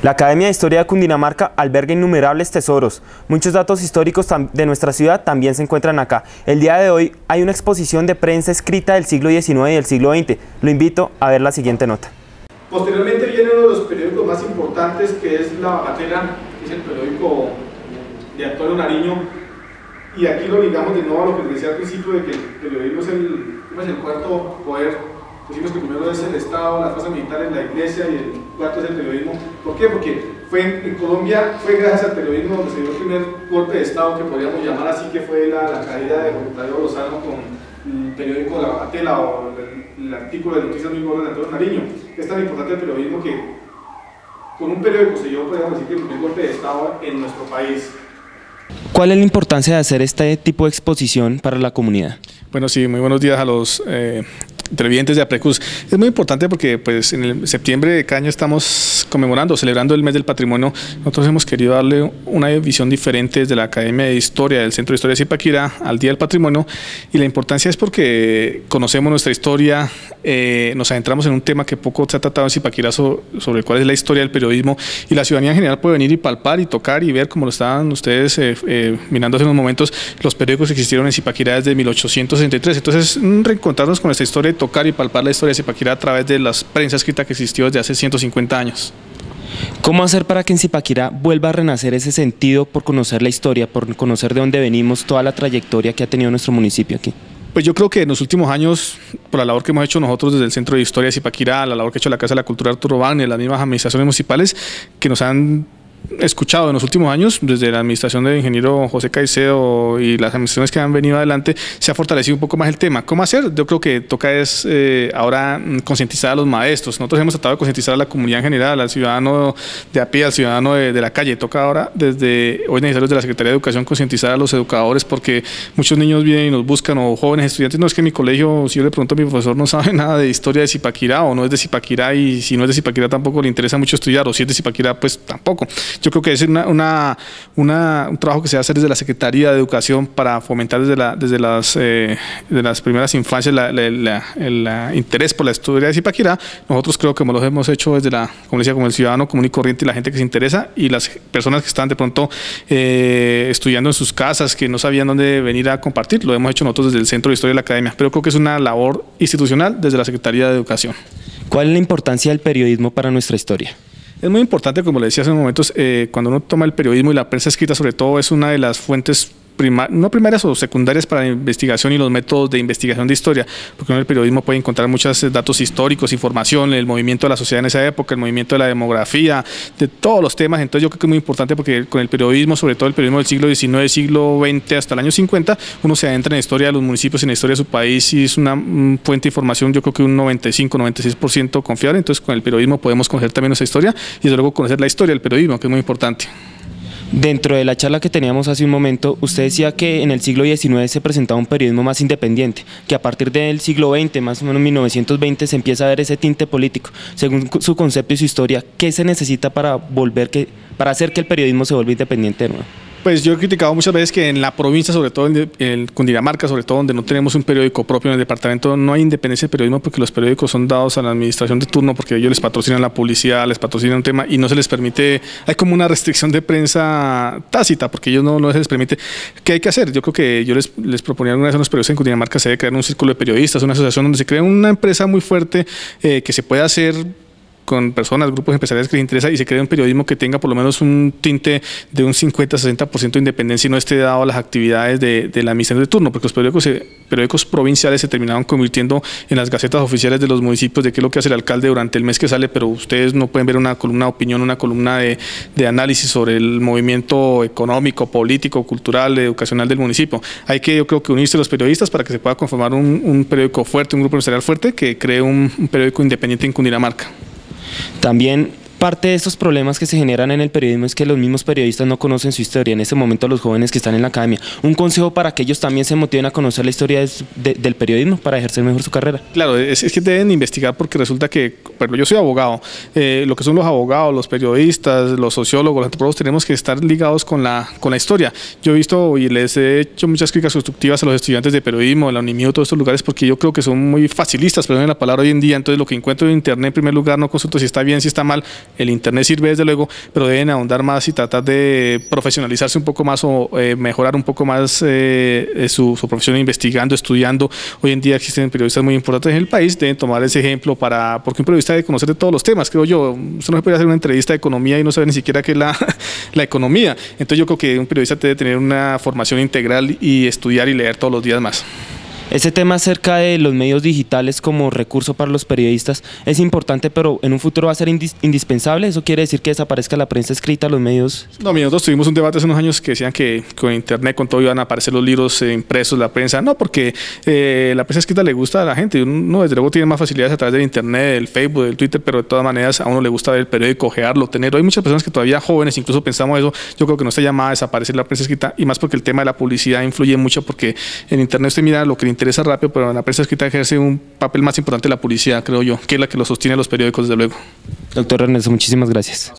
La Academia de Historia de Cundinamarca alberga innumerables tesoros. Muchos datos históricos de nuestra ciudad también se encuentran acá. El día de hoy hay una exposición de prensa escrita del siglo XIX y del siglo XX. Lo invito a ver la siguiente nota. Posteriormente viene uno de los periódicos más importantes, que es La Bagatela, que es el periódico de Antonio Nariño. Y aquí lo ligamos de nuevo a lo que les decía al principio, de que el periodismo es el cuarto poder. Decimos que primero es el Estado, las fuerzas militares, la Iglesia, y el cuarto es el periodismo. ¿Por qué? Porque en Colombia fue gracias al periodismo donde se dio el primer golpe de Estado, que podríamos llamar así, que fue la caída de Juan Darío Lozano con el periódico La Bagatela, o el artículo de noticias muy gordo de Antonio Nariño. Es tan importante el periodismo que con un periódico se dio, podríamos decir, que el primer golpe de Estado en nuestro país. ¿Cuál es la importancia de hacer este tipo de exposición para la comunidad? Bueno, sí, muy buenos días a los televidentes de APRECUS. Es muy importante porque pues, en el septiembre de cada año estamos conmemorando, celebrando el mes del patrimonio. Nosotros hemos querido darle una visión diferente desde la Academia de Historia del Centro de Historia de Zipaquirá al Día del Patrimonio, y la importancia es porque conocemos nuestra historia, nos adentramos en un tema que poco se ha tratado en Zipaquirá sobre cuál es la historia del periodismo, y la ciudadanía en general puede venir y palpar y tocar y ver, como lo estaban ustedes mirando hace unos momentos, los periódicos que existieron en Zipaquirá desde 1863. Entonces, reencontrarnos con nuestra historia y tocar y palpar la historia de Zipaquirá a través de la prensa escrita que existió desde hace 150 años. ¿Cómo hacer para que en Zipaquirá vuelva a renacer ese sentido por conocer la historia, por conocer de dónde venimos, toda la trayectoria que ha tenido nuestro municipio aquí? Pues yo creo que en los últimos años, por la labor que hemos hecho nosotros desde el Centro de Historia de Zipaquirá, la labor que ha hecho la Casa de la Cultura Arturo Wagner, las mismas administraciones municipales que nos han escuchado en los últimos años, desde la administración del ingeniero José Caicedo y las administraciones que han venido adelante, se ha fortalecido un poco más el tema. ¿Cómo hacer? Yo creo que toca es ahora concientizar a los maestros. Nosotros hemos tratado de concientizar a la comunidad en general, al ciudadano de a pie, al ciudadano de la calle. Toca ahora, desde hoy necesarios de la Secretaría de Educación, concientizar a los educadores, porque muchos niños vienen y nos buscan, o jóvenes estudiantes. No, es que en mi colegio, si yo le pregunto a mi profesor, no sabe nada de historia de Zipaquirá, o no es de Zipaquirá, y si no es de Zipaquirá tampoco le interesa mucho estudiar, o si es de Zipaquirá, pues tampoco. Yo creo que es un trabajo que se va a hacer desde la Secretaría de Educación para fomentar desde las primeras infancias el interés por la historia de Zipaquirá. Nosotros creo que lo hemos hecho desde como decía, como el ciudadano común y corriente, y la gente que se interesa, y las personas que están de pronto estudiando en sus casas, que no sabían dónde venir a compartir. Lo hemos hecho nosotros desde el Centro de Historia de la Academia, pero creo que es una labor institucional desde la Secretaría de Educación. ¿Cuál es la importancia del periodismo para nuestra historia? Es muy importante, como le decía hace unos momentos, cuando uno toma el periodismo y la prensa escrita, sobre todo, es una de las fuentes no primarias o secundarias para la investigación y los métodos de investigación de historia, porque en el periodismo puede encontrar muchos datos históricos, información, el movimiento de la sociedad en esa época, el movimiento de la demografía, de todos los temas. Entonces yo creo que es muy importante, porque con el periodismo, sobre todo el periodismo del siglo XIX, siglo XX hasta el año 50, uno se adentra en la historia de los municipios, en la historia de su país, y es una fuente de información, yo creo que un 95-96% confiable. Entonces con el periodismo podemos conocer también nuestra historia, y desde luego conocer la historia del periodismo, que es muy importante. Dentro de la charla que teníamos hace un momento, usted decía que en el siglo XIX se presentaba un periodismo más independiente, que a partir del siglo XX, más o menos 1920, se empieza a ver ese tinte político. Según su concepto y su historia, ¿qué se necesita para hacer que el periodismo se vuelva independiente de nuevo? Pues yo he criticado muchas veces que en la provincia, sobre todo en Cundinamarca, sobre todo donde no tenemos un periódico propio en el departamento, no hay independencia de periodismo, porque los periódicos son dados a la administración de turno, porque ellos les patrocinan la publicidad, les patrocinan un tema, y no se les permite. Hay como una restricción de prensa tácita, porque ellos no se les permite. ¿Qué hay que hacer? Yo creo que yo les proponía alguna vez a los periodistas en Cundinamarca, se debe crear un círculo de periodistas, una asociación donde se cree una empresa muy fuerte, que se pueda hacer con personas, grupos empresariales que les interesa, y se crea un periodismo que tenga por lo menos un tinte de un 50-60% de independencia, y no esté dado a las actividades de la administración de turno, porque los periódicos provinciales se terminaban convirtiendo en las gacetas oficiales de los municipios, de qué es lo que hace el alcalde durante el mes que sale, pero ustedes no pueden ver una columna de opinión, una columna de análisis sobre el movimiento económico, político, cultural, educacional del municipio. Hay que, yo creo que unirse los periodistas para que se pueda conformar un periódico fuerte, un grupo empresarial fuerte, que cree un periódico independiente en Cundinamarca. También parte de estos problemas que se generan en el periodismo es que los mismos periodistas no conocen su historia. En este momento, los jóvenes que están en la academia, un consejo para que ellos también se motiven a conocer la historia del periodismo para ejercer mejor su carrera. Claro, es que deben investigar, porque resulta que, pero yo soy abogado, lo que son los abogados, los periodistas, los sociólogos, los antropólogos, tenemos que estar ligados con la historia. Yo he visto y les he hecho muchas críticas constructivas a los estudiantes de periodismo, de la UNIMIU, todos estos lugares, porque yo creo que son muy facilistas, perdón la palabra, hoy en día. Entonces lo que encuentro en internet, en primer lugar, no consulto si está bien, si está mal, el internet sirve desde luego, pero deben ahondar más y tratar de profesionalizarse un poco más o mejorar un poco más su profesión investigando, estudiando. Hoy en día existen periodistas muy importantes en el país, deben tomar ese ejemplo porque un periodista debe conocer de todos los temas, creo yo. Usted no se puede hacer una entrevista de economía y no sabe ni siquiera qué es la economía. Entonces yo creo que un periodista debe tener una formación integral y estudiar y leer todos los días más. Ese tema acerca de los medios digitales como recurso para los periodistas es importante, pero en un futuro va a ser indispensable. ¿Eso quiere decir que desaparezca la prensa escrita, los medios? No, mira, nosotros tuvimos un debate hace unos años que decían que con internet, con todo, iban a aparecer los libros impresos, la prensa. No, porque la prensa escrita le gusta a la gente. Uno desde luego tiene más facilidades a través del internet, del Facebook, del Twitter, pero de todas maneras a uno le gusta ver el periódico, ojearlo, tenerlo. Hay muchas personas que todavía jóvenes, incluso pensamos eso. Yo creo que no está llamada a desaparecer la prensa escrita, y más porque el tema de la publicidad influye mucho, porque en internet usted mira lo que le interesa rápido, pero en la prensa escrita ejerce un papel más importante la publicidad, creo yo, que es la que lo sostiene los periódicos, desde luego. Doctor Ernesto, muchísimas gracias.